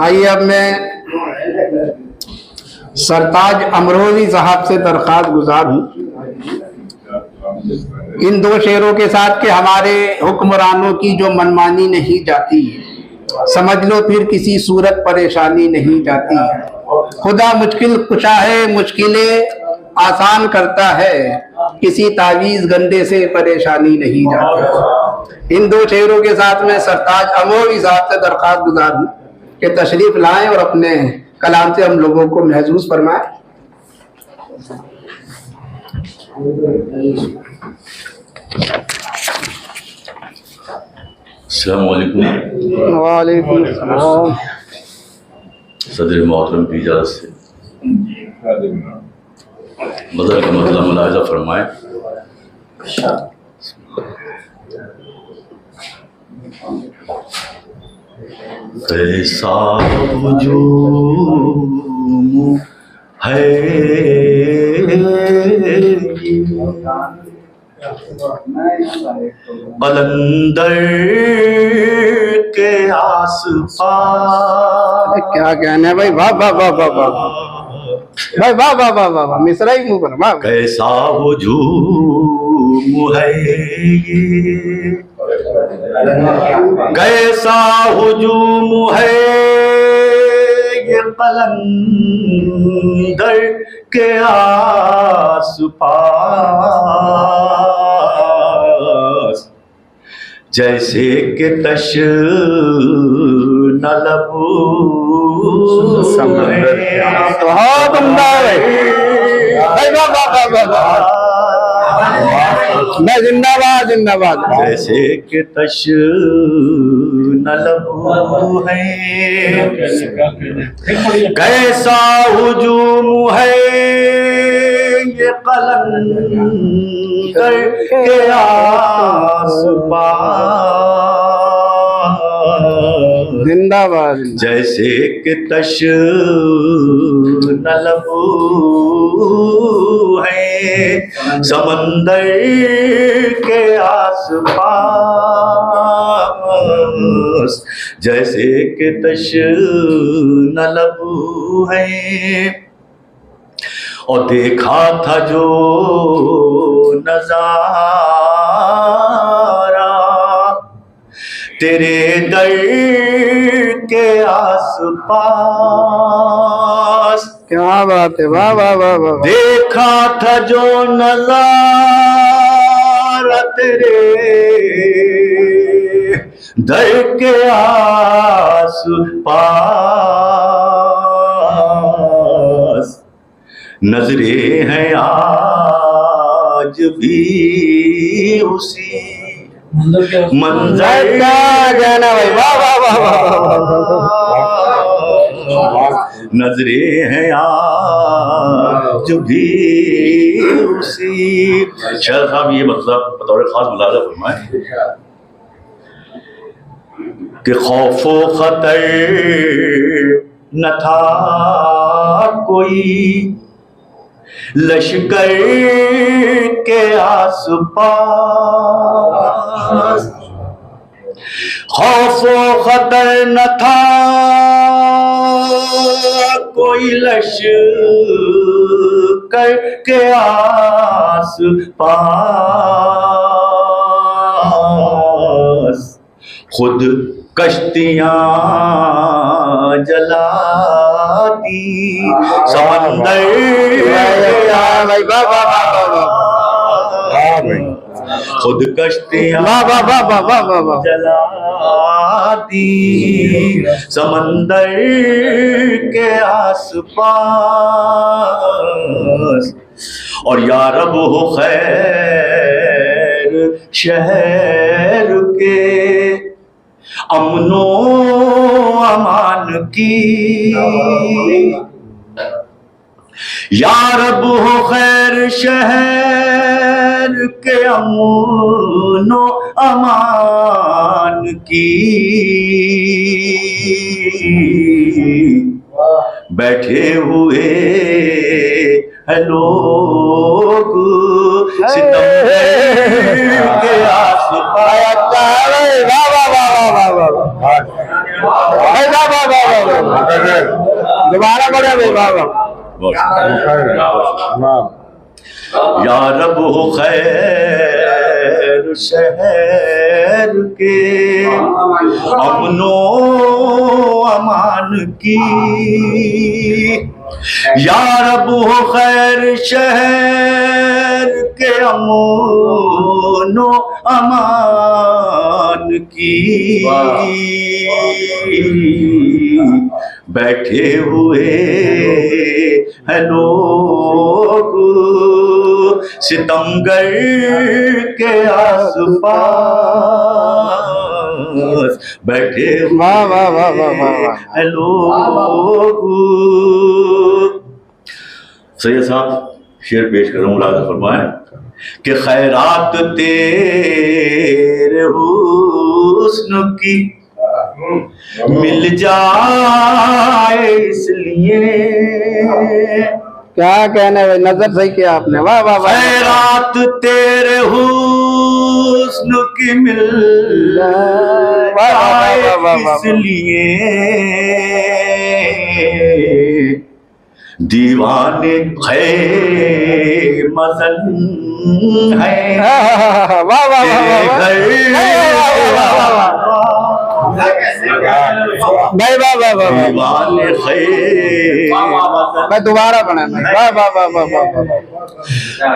आइए अब मैं सरताज अमरोही साहब से दरख्वास्त गुजार हूँ इन दो शेरों के साथ कि हमारे हुक्मरानों की जो मनमानी नहीं जाती, समझ लो फिर किसी सूरत परेशानी नहीं जाती। खुदा मुश्किल कुशा है, मुश्किलें आसान करता है, किसी तावीज़ गंदे से परेशानी नहीं जाती। इन दो शेरों के साथ में सरताज अमरोही साहब से दरख्वास्त गुजार हूँ कि तशरीफ लाएं और अपने कलाम से हम लोगों को महसूस फरमाएं। अस्सलामु अलैकुम। वालेकुम अस्सलाम। सदर मोहतरम की इजाज़त से मदर का मतलब मुलाहिज़ा फरमाएं। कैसा हुजूम है बलंदर के आस-पास। क्या कहना है भाई, वाह वाह वाह वाह वाह भाई, वाह वाह वाह वाह वाह, मिसरा ही मुंह पर वाह। कैसा हुजूम है ये, कैसा हुजूम है ये कलंदर के आस-पास, जैसे कि तश्ना लबू बहुत उम्दा है भाई, वाह वाह वाह वाह, मैं जिंदाबाद जिंदाबाद। जैसे कि तश्ना लबू है, कैसा हुजूम है ये कलंदर के आस-पास, जिंदाबाद। जैसे कि तश्ना लबू है समंदर के आस-पास, जैसे कि तश्ना लबू है। और देखा था जो नजारा तेरे दर के आस-पास, क्या बात है, वाह वाह वाह वाह। देखा था जो नजारा तेरे दर के आस-पास, नजरे हैं आज भी उसी मंजर का गाना भाई, वाह वाह वाह वाह। नजरे हैं आज भी उसी। शायद साहब ये मतलब बतौर खास मुलाज़ा फरमाएं कि खौफो खतर न था कोई लश्कर के आस-पास, खौफो खतर न था कोई लश्कर के आस-पास, खुद कश्तियां जला दी समंदर खुद कश्तियां जला दी समंदर के आस-पास, और या रब हो खैर शहर के अमनो अमान की, या रब हो खैर शहर के अमनो अमान की। बैठे हुए है लोग सितम के आस-पास, दोबारा पढ़े भाई बाबा। या रब हो खैर शहर के अमनो अमान की, या रब हो खैर शहर के अमनो अमान की। बैठे हुए हैं लोग सितमगर के आसपास, बैठे हुए हैं लोग। सैयद साहब शेर पेश कर रहा हूँ, मुलाज़ा फरमाएं कि खैरात तेरे हुस्न की मिल जाए इसलिए। क्या कहना है भाई, नजर सही किया आपने, वाह वाह वाह। खैरात तेरे हुस्न की मिल जाए इसलिए, दीवाने है मजन है। वाह वाह वाह भाई, वाह वाह वाह। मैं दोबारा बनाना, वाह वाह वाह वाह वाह।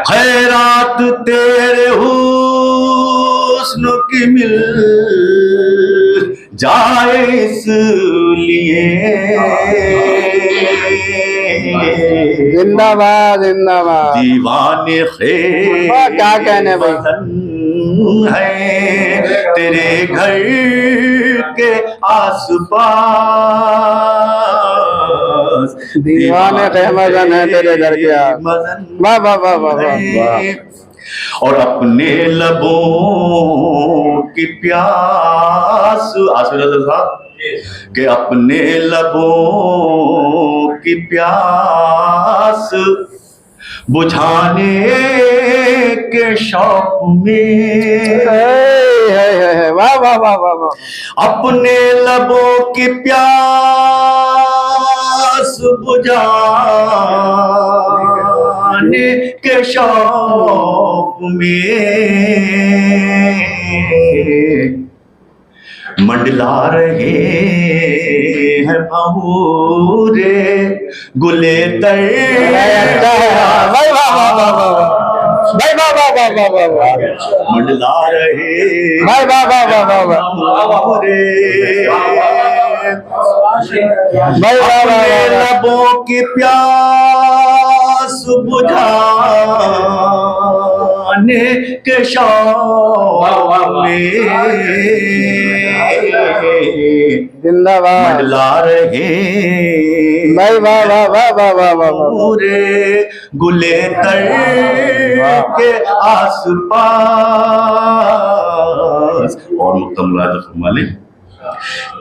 खैरात तेरे हुस्न की मिल जाए इसलिए, जिंदाबाद जिंदाबाद। दीवाने क्या कहने भाई है तेरे घर के आसपास, दीवाने मजन है तेरे घर के आस। वाह वाह वाह वाह वाह। और अपने लबों की प्यास, साहब कि अपने लबों की प्यास बुझाने के शौक में, वाह वाह वाह वाह वाह। अपने लबों की प्यास बुझाने के शौक में मंडला रहे हैं भंवरे गुले तर। मंडला रहे भंवरे लबों की प्यास बुझाने के शौक में जिंदाबाद मंडला रहे भाई, वाह वाह वाह वाह वाह वाह। पूरे गुले तर के आसपास। और मुकम्मल फरमाले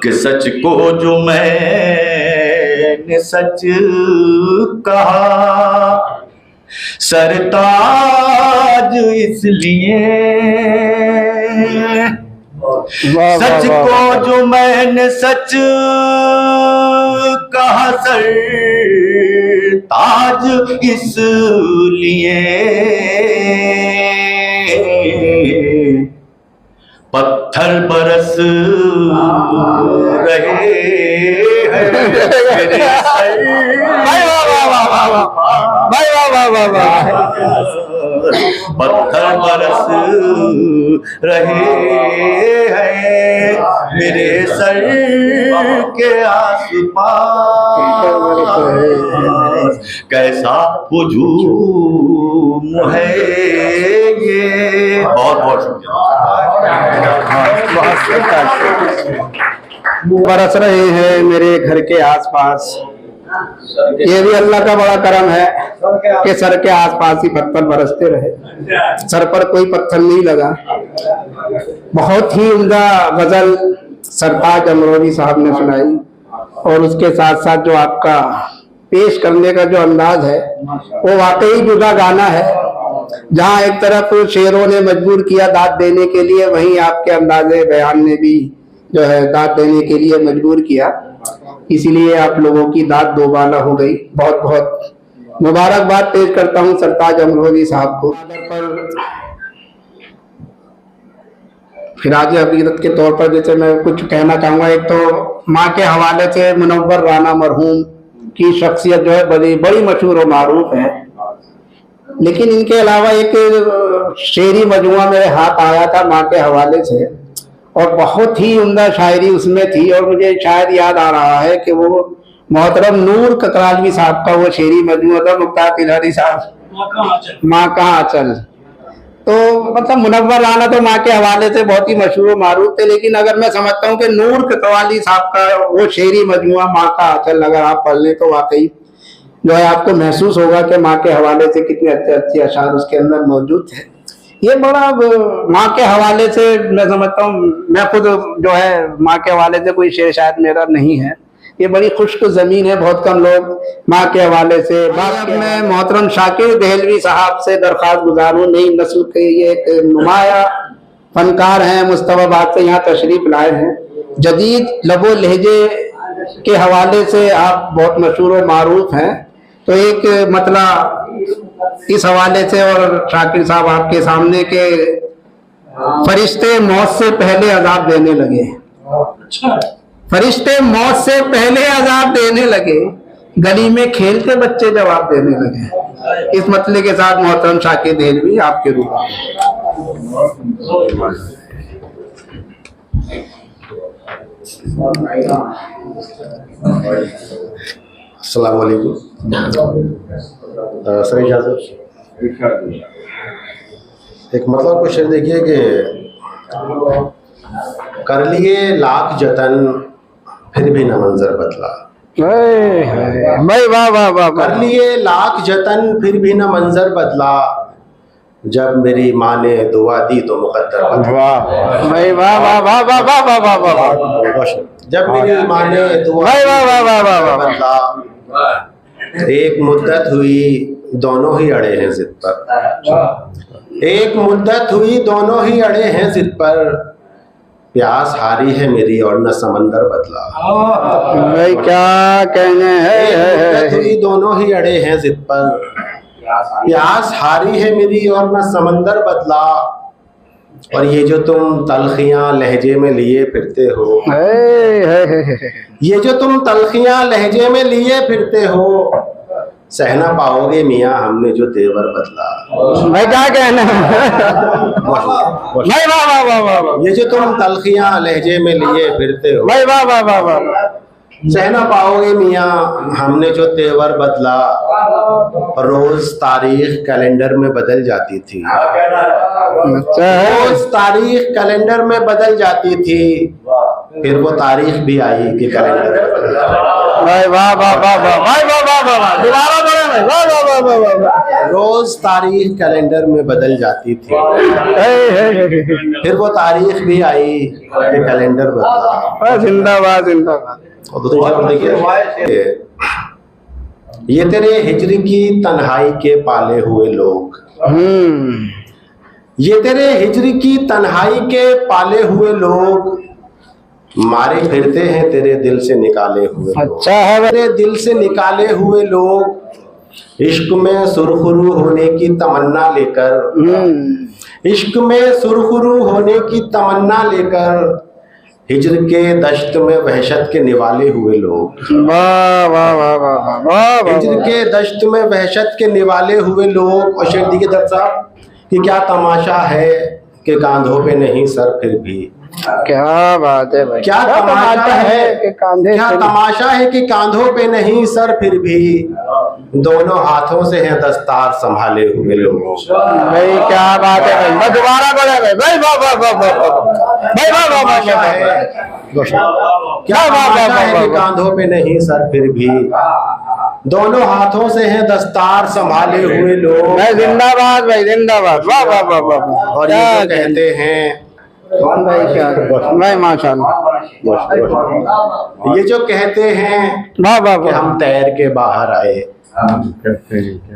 कि सच को जो मैंने सच कहा, सरताज इसलिए, सच को जो मैंने सच कहा, सरताज इसलिए, पत्थर बरस रहे हैं मेरे सर, पत्थर बरस रहे हैं मेरे सर के आसपास। कैसा हुजूम है ये। बहुत बहुत बरस रहे हैं मेरे घर के आसपास। ये भी अल्लाह का बड़ा करम है कि सर के आसपास ही पत्थर बरसते रहे, सर पर कोई पत्थर नहीं लगा। बहुत ही उम्दा गजल सरताज अमरोही साहब ने सुनाई, और उसके साथ साथ जो आपका पेश करने का जो अंदाज है वो वाकई जुदा गाना है। जहाँ एक तरफ शेरों ने मजबूर किया दाद देने के लिए, वहीं आपके अंदाजे बयान ने भी जो है दाद देने के लिए मजबूर किया। इसीलिए आप लोगों की दाद दोबाला हो गई। बहुत बहुत मुबारकबाद पेश करता हूँ सरताज अमरोही साहब को। पर खिराज अकीदत के तौर पर जैसे मैं कुछ कहना चाहूँगा, एक तो माँ के हवाले से मुनव्वर राना मरहूम की शख्सियत जो है बड़ी बड़ी मशहूर और मारूफ है, लेकिन इनके अलावा एक शेरी मजमुआ मेरे हाथ आया था माँ के हवाले से, और बहुत ही उम्दा शायरी उसमें थी, और मुझे शायद याद आ रहा है कि वो मोहतरम नूर ककरालवी साहब का वो शेरी मजमुआ था, मुख्तार तिलहरी साहब, माँ कहाँ चल। तो मतलब मुनव्वर राना तो माँ के हवाले से बहुत ही मशहूर मारूफ थे, लेकिन अगर मैं समझता हूँ कि नूर कतवाली साहब का वो शेरी मजमुआ माँ का आंचल अगर आप पढ़ लें तो वाकई जो है आपको महसूस होगा कि माँ के हवाले से कितने अच्छे अच्छे अशार उसके अंदर मौजूद थे। ये बड़ा माँ के हवाले से मैं समझता हूँ, मैं खुद जो है माँ के हवाले से कोई शेर शायद मेरा नहीं है, ये बड़ी खुश्क जमीन है, बहुत कम लोग माँ के हवाले से। बात मैं मोहतरम शाकिर देहलवी साहब से दरख्वास्त गुजार हूँ, नई नस्ल के ये एक नुमाया फनकार हैं, मुस्तफाबाद से यहाँ तशरीफ लाए हैं। जदीद लबो लहजे के हवाले से आप बहुत मशहूर और मारूफ हैं, तो एक मतलब इस हवाले से और शाकिर साहब आपके सामने के फरिश्ते मौत से पहले अजाब देने लगे, फरिश्ते मौत से पहले अजाब देने लगे, गली में खेलते बच्चे जवाब देने लगे। इस मतले के साथ मोहतरम शाकिर देहलवी आपके रूप अस्सलाम वालेकुम। सर इजाज़त, एक मतलब को शेर देखिए कि कर लिए लाख जतन फिर भी न मंजर बदला। भाई वाह वाह वाह, कर लिए लाख जतन फिर भी न मंजर बदला, जब मेरी माँ ने दुआ दी तो मुकद्दर बदला। भाई वाह वाह वाह वाह वाह वाह वाह वाह वाह, जब मेरी माँ ने दुआ दी वाह वाह वाह वाह वाह, बदला। एक मुद्दत हुई दोनों ही अड़े हैं जिद पर, एक मुद्दत हुई दोनों ही अड़े हैं जिद पर, प्यास हारी है मेरी और न समंदर बदला। भाई क्या कहने हैं, हुई दोनों ही अड़े हैं जिद पर, प्यास हारी है मेरी और न समंदर बदला। और ये जो तुम तलखियां लहजे में लिए फिरते हो, ये जो तुम तलखियां लहजे में लिए फिरते हो, सहना पाओगे मियाँ हमने जो तेवर बदला। भाई क्या कहना है, भाई वाह वाह वाह वाह, ये जो तुम तलखियां लहजे में लिए फिरते हो, भाई वाह वाह वाह वाह, सहना पाओगे मियाँ हमने जो तेवर बदला। रोज तारीख कैलेंडर में बदल जाती थी, रोज तारीख कैलेंडर में बदल जाती थी, फिर वो तारीख भी आई कि कैलेंडर बदला। भाई वाह वाह वाह वाह, भाई वाह वाह वाह वाह, दोबारा बोले भाई, वाह वाह वाह वाह वाह वाह। रोज तारीख कैलेंडर में बदल जाती थी, फिर वो तारीख भी आई कि कैलेंडर बदला। जिंदाबाद जिंदाबाद। और दूसरी शब्द देखिए, ये तेरे हिजर की तन्हाई के पाले हुए लोग, ये तेरे हिजर की तन्हाई के पाले हुए लोग, मारे फिरते हैं तेरे दिल से निकाले हुए लोग। अच्छा है, तेरे दिल से निकाले हुए लोग, इश्क में सुरखरू होने की तमन्ना लेकर, इश्क में सुरखरू होने की तमन्ना लेकर, हिजर के दश्त में वहशत के निवाले हुए लोग। वाह वाह वाह वाह वाह, हिजर के दश्त में वहशत के निवाले हुए लोग। और शेर देखिए दर्द साहब कि क्या तमाशा है कि कांधों पे नहीं सर फिर भी, क्या बात है भाई, क्या तमाशा है कि कांधे, क्या तमाशा है कि कांधों पे नहीं सर फिर भी, दोनों हाथों से हैं दस्तार संभाले हुए लोग। भाई क्या बात है भाई, मैं दोबारा बोले भाई, भाई वाह वाह वाह वाह, भाई वाह वाह वाह वाह, क्या तमाशा है कि कांधों पे नहीं सर फिर भी, दोनों हाथों से हैं दस्तार संभाले हुए लोग। भाई जिंदाबाद भाई जिंदाबाद, वाह वाह वाह वाह। और ये जो कहते हैं भाई क्या भाई माशाल्लाह, ये जो कहते हैं वाह वाह कि वाह, हम तैर के बाहर आए,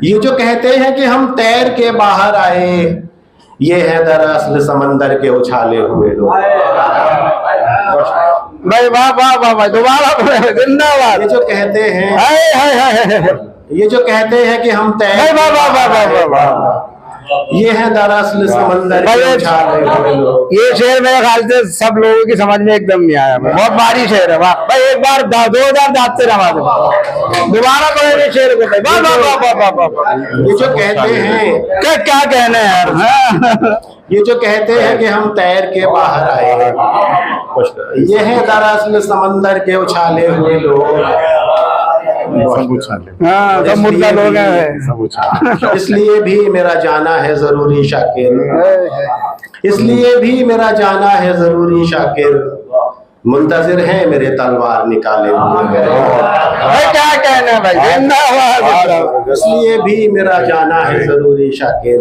ये जो कहते हैं कि हम तैर के बाहर आए, ये है दरअसल समंदर के उछाले हुए लोग। भाई वाह वाह वाह वाह, दोबारा बोले, जिंदाबाद। ये जो कहते हैं, हाय हाय हाय हाय, ये जो कहते हैं कि हम तैर, भाई वाह वाह वाह वाह वाह वाह, ये है दरअसल समंदर भाई के उछाले हुए लोग। ये शेर मेरे ख्याल से सब लोगों की समझ में एकदम नहीं आया, बहुत भारी शेर है। वाह भाई, एक बार 2000 दांत से नवा दो, दोबारा बोले शेर को। वाह वाह वाह वाह वाह वाह वाह। ये जो कहते हैं, क्या कहना है यार, हाँ। ये जो कहते हैं कि हम तैर के बाहर आए हैं, ये है दरअसल समंदर के उछाले हुए लोग। हाँ, सब मुद्दा लोग हैं। इसलिए भी मेरा जाना है जरूरी शाकिर, इसलिए भी मेरा जाना है जरूरी शाकिर, मुंतजिर है मेरे तलवार निकाले हुए। भाई क्या कहना है भाई, जिंदाबाद। इसलिए भी मेरा जाना है जरूरी शाकिर,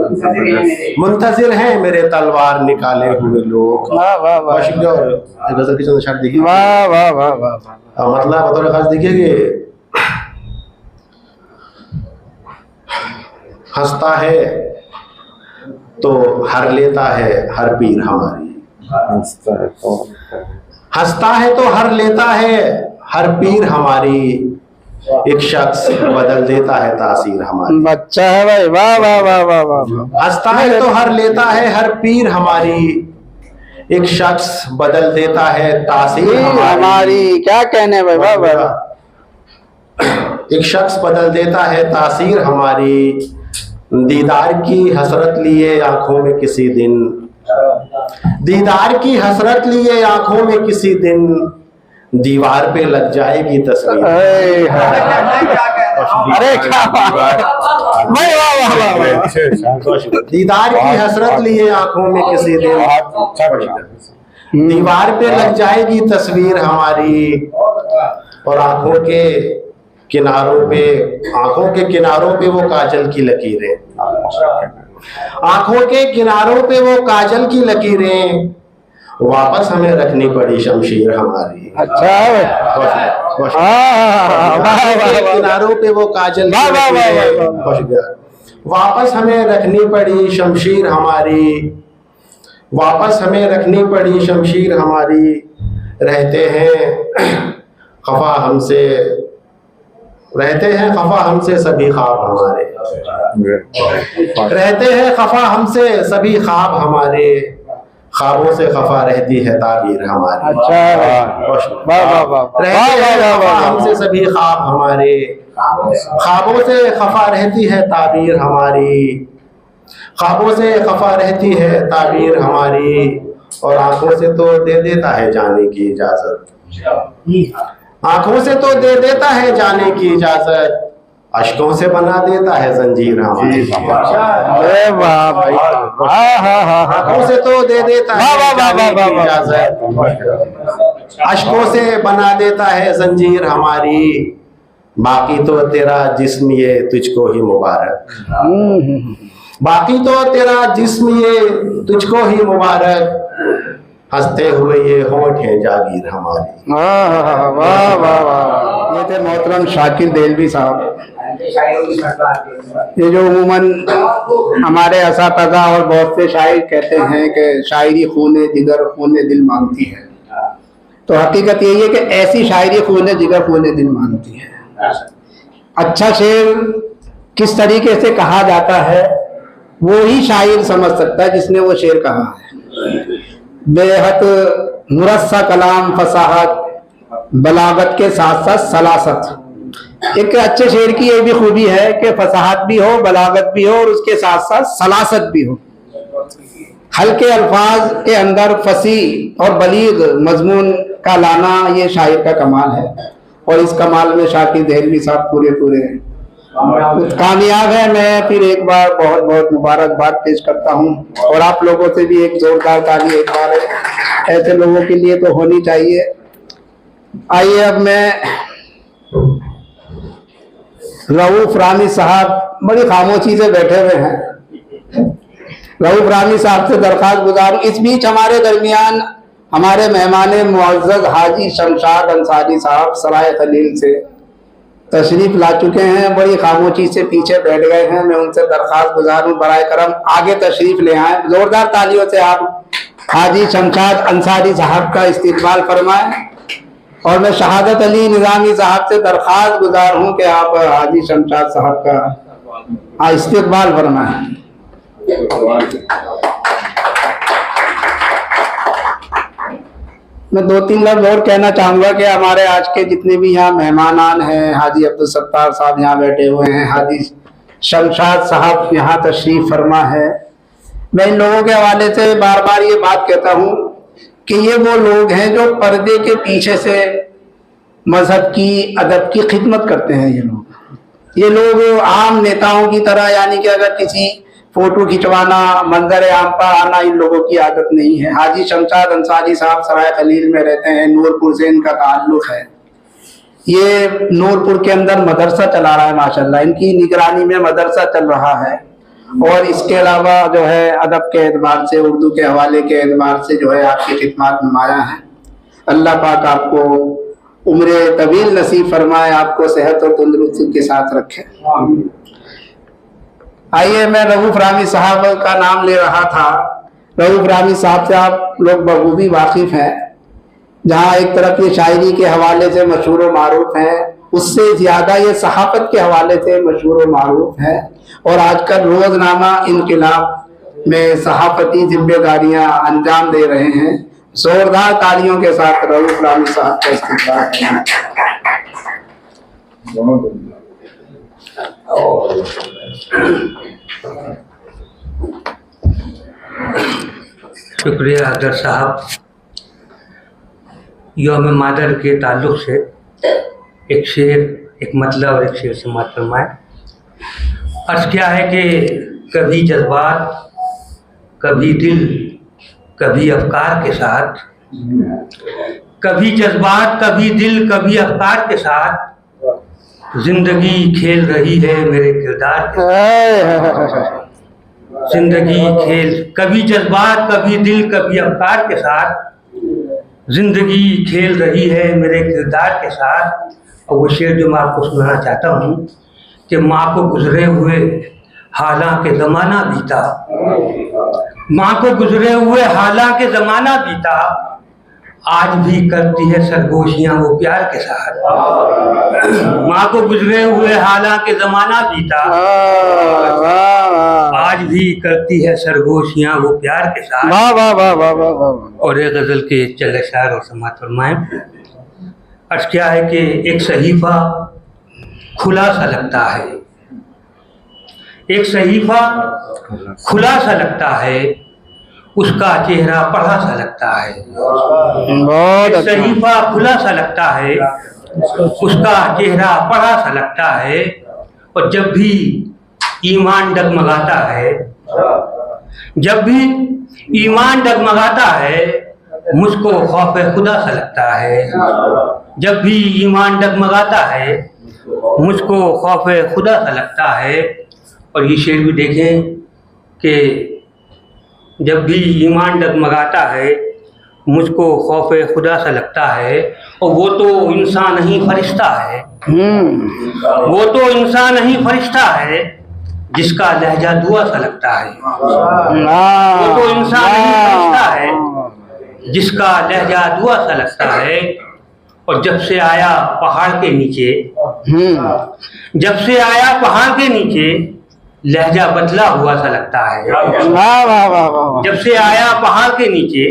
मुंतजिर है मेरे तलवार निकाले हुए लोग। वाह वाह वाह, गजल की चंद शर्त देखिए। वाह वाह वाह वाह, मतलब बतौर खास देखिए कि हंसता है तो हर लेता है हर पीर हमारी, हंसता है तो हर लेता है हर पीर हमारी, एक शख्स बदल देता है तासीर हमारी। बच्चा है भाई, वाह वाह वाह वाह वाह। हंसता है तो हर लेता है हर पीर हमारी, एक शख्स बदल देता है तासीर हमारी। क्या कहने भाई, वाह वाह। एक शख्स बदल देता है तासीर हमारी, दीदार की हसरत लिए आंखों में किसी दिन, दीदार की हसरत लिए आंखों में किसी दिन, दीवार पे लग जाएगी तस्वीर। अरे क्या बात, वाह वाह वाह वाह। दीदार की हसरत लिए आंखों में किसी दिन, दीवार पे लग जाएगी तस्वीर हमारी, और आंखों के किनारों पे, आंखों के किनारों पे वो काजल की लकीरें, आंखों के किनारों पे वो काजल की लकीरें, वापस हमें रखनी पड़ी शमशीर हमारी। अच्छा, किनारों पे वो काजल की लकीरें, वापस हमें रखनी पड़ी शमशीर हमारी, वापस हमें रखनी पड़ी शमशीर हमारी। रहते हैं खफा हमसे, रहते हैं खफा हमसे सभी ख्वाब हमारे, रहते हैं खफा हमसे सभी ख्वाब हमारे, ख्वाबों से खफा रहती है ताबीर हमारी। अच्छा, रहते हैं खफा हमसे सभी ख्वाब हमारे, ख्वाबों से खफा रहती है ताबीर हमारी, ख्वाबों से खफा रहती है ताबीर हमारी, और आंखों से तो दे देता है जाने की इजाजत, आंखों से तो दे देता है जाने की इजाजत, अश्कों से बना देता है जंजीर हमारी। आंखों से तो दे देता है जाने की इजाजत, अश्कों से बना देता है जंजीर हमारी, बाकी तो तेरा जिस्म ये तुझको ही मुबारक, बाकी तो तेरा जिस्म ये तुझको ही मुबारक, हंसते हुए ये होंठ हैं जागीर हमारी। वाह वाह वाह। ये थे मोहतरम शाकिर देलवी साहब। ये जो उमूमन हमारे असातिज़ा और बहुत से शायर कहते हैं कि शायरी खूने जिगर खूने दिल मांगती है, तो हकीकत यही है कि ऐसी शायरी खूने जिगर खूने दिल मांगती है। अच्छा शेर किस तरीके से कहा जाता है वो ही शायर समझ सकता है जिसने वो शेर कहा है। बेहद मुरस्सा कलाम फसाहत बलागत के साथ साथ सलासत। एक अच्छे शेर की ये भी खूबी है कि फसाहत भी हो, बलागत भी हो, और उसके साथ साथ सलासत भी हो। हल्के अल्फाज के अंदर फसी और बलीग मजमून का लाना ये शायर का कमाल है, और इस कमाल में शाकिर देलवी साहब पूरे कामयाब है। मैं फिर एक बार बहुत बहुत मुबारकबाद पेश करता हूँ, और आप लोगों से भी एक जोरदार ताली एक बार ऐसे लोगों के लिए तो होनी चाहिए। आइए अब मैं रऊफ रामी साहब बड़ी खामोशी से बैठे हुए हैं, रऊफ रामी साहब से दरख्वास्त गुजार। इस बीच हमारे दरमियान हमारे मेहमान मुअज़्ज़ज़ हाजी शमशाद अंसारी साहब सराय खलील से तशरीफ ला चुके हैं, बड़ी खामोशी से पीछे बैठ गए हैं। मैं उनसे दरख्वास्त गुजार हूँ बराए करम आगे तशरीफ ले आए। जोरदार तालियों से आप हाजी शमशाद अंसारी साहब का इस्तकबाल फरमाएं। और मैं शहादत अली निज़ामी साहब से दरख्वास्त गुजार हूँ कि आप हाजी शमशाद साहब का इस्तकबाल फरमाएं। मैं 2-3 लफ्ज़ और कहना चाहूँगा कि हमारे आज के जितने भी यहाँ मेहमानान हैं, हाजी अब्दुल सत्तार साहब यहाँ बैठे हुए हैं, हाजी शमशाद साहब यहाँ तशरीफ़ फरमा है। मैं इन लोगों के हवाले से बार बार ये बात कहता हूँ कि ये वो लोग हैं जो पर्दे के पीछे से मजहब की, अदब की खिदमत करते हैं। ये लोग आम नेताओं की तरह, यानी कि अगर किसी फोटो खिंचवाना, मंजर आम पर आना, इन लोगों की आदत नहीं है। हाजी शमशाद अंसारी साहब सराय खलील में रहते हैं, नूरपुर से इनका ताल्लुक है। ये नूरपुर के अंदर मदरसा चला रहा है माशाल्लाह, इनकी निगरानी में मदरसा चल रहा है। और इसके अलावा जो है अदब के एतबार से, उर्दू के हवाले के एतबार से जो है आपकी खिदमत नुमाया है। अल्लाह पाक आपको उम्र तवील नसीब फरमाए, आपको सेहत और तंदुरुस्ती के साथ रखे। आइए, मैं रऊफ रामी साहब का नाम ले रहा था। रऊफ रामी साहब से आप लोग बखूबी वाकिफ हैं। जहाँ एक तरफ ये शायरी के हवाले से मशहूर व मारूफ हैं, उससे ज़्यादा ये सहाफ़त के हवाले से मशहूर व मारूफ है। और आजकल रोज़नामा इनकलाब में सहाफ़ती जिम्मेदारियाँ अंजाम दे रहे हैं। जोरदार तालियों के साथ रऊफ रामी साहब का इस्तकबाल करें। शुक्रिया अदर साहब। यौम मादर के ताल्लुक़ से एक शेर, एक मतलब और एक शेर समाअत फरमाए। अर्ज़ क्या है कि कभी जज्बात, कभी दिल, कभी अफकार के साथ, कभी जज्बात, कभी दिल, कभी अफकार के साथ जिंदगी खेल रही है मेरे किरदार के साथ। जिंदगी खेल, कभी जज्बात, कभी दिल, कभी अफकार के साथ जिंदगी खेल रही है मेरे किरदार के साथ। और वो शेर जो मैं आपको सुनाना चाहता हूँ कि माँ को गुजरे हुए हालांकि ज़माना बीता, माँ को गुजरे हुए हालांकि ज़माना बीता, आज भी करती है सरगोशियाँ वो प्यार के साथ। माँ को गुजरे हुए हालांकि ज़माना बीता, आज भी करती है सरगोशियाँ वो प्यार के साथ। और एक गज़ल के चले शायर और समाअत फरमाएं। अर्ज़ क्या है कि एक सहीफ़ा खुला सा लगता है, एक सहीफ़ा खुला सा लगता है, उसका चेहरा पढ़ा सा लगता है। एक सहीफ़ा खुला सा लगता है, उसका चेहरा पढ़ा सा लगता है। और जब भी ईमान डगमगाता है, जब भी ईमान डगमगाता है, मुझको खौफ खुदा सा लगता है। जब भी ईमान डगमगाता है, मुझको खौफ खुदा सा लगता है। और ये शेर भी देखें कि जब भी ईमान डगमगाता है, मुझको खौफ खुदा सा लगता है। और वो तो इंसान नहीं फरिश्ता है, वो तो इंसान नहीं फरिश्ता है, जिसका लहजा दुआ सा लगता है। वो तो इंसान नहीं फरिश्ता है, जिसका लहजा दुआ सा लगता है। और जब से आया पहाड़ के नीचे, जब से आया पहाड़ के नीचे, लहजा बदला हुआ सा लगता है। जब से आया पहाड़ के नीचे,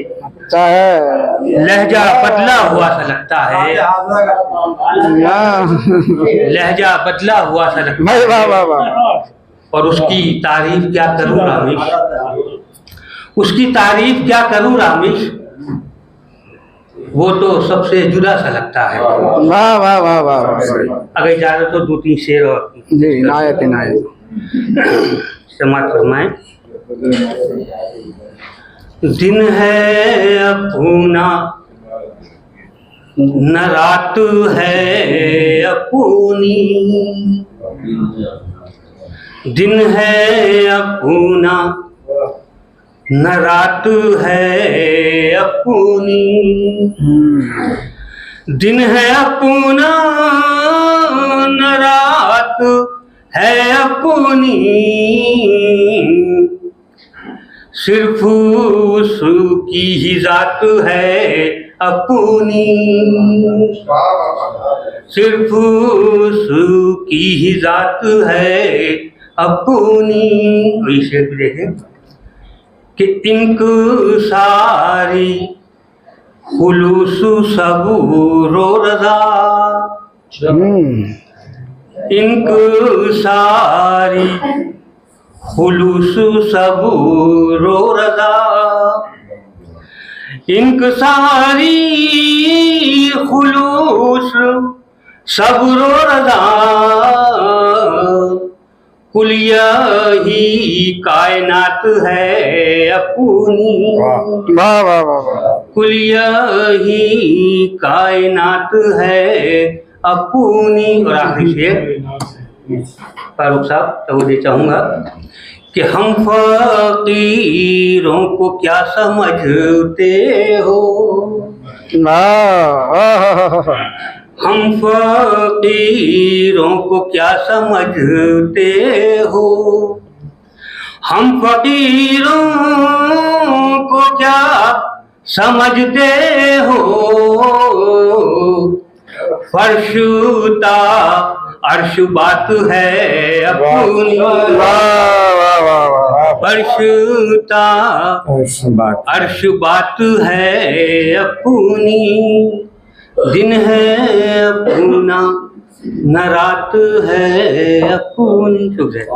लहजा बदला हुआ सा लगता है। लहजा बदला हुआ सा लगता है। और उसकी तारीफ क्या करूँ रामिश, उसकी तारीफ क्या करूँ रामिश, वो तो सबसे जुदा सा लगता है। वाह वाह वाह वाह। अगर इजाजत तो 2-3 शेर और जी, नायत नायत समाअत फरमाएं। दिन है अपना, न रात है अपनी, दिन है अपना, न रात है अपनी, दिन है अपना, न रात है अपनी, सिर्फ उसकी ही जात है अपनी, सिर्फ उसकी ही जात है अपनी। वही शेर भी देखें कि इनको सारी खुलूस सबूरो रजा, इनको सारी खुलूस सबूरो रजा, इनको सारी खुलूस सबूरो रजा, कुल यही कायनात है अपनी, वाह वाह वाह वाह, कुल यही कायनात है अपनी। और आखिरी शेर फारूक साहब तो वो दे चाहूँगा कि हम फकीरों को क्या समझते हो, हम फकीरों को क्या समझते हो, हम फकीरों को क्या समझते हो, फर्शुता अर्श बात है अपनी, फर्शुता अर्श बात है अपनी, दिन है अपना न रात है अपनी। शुक्रिया।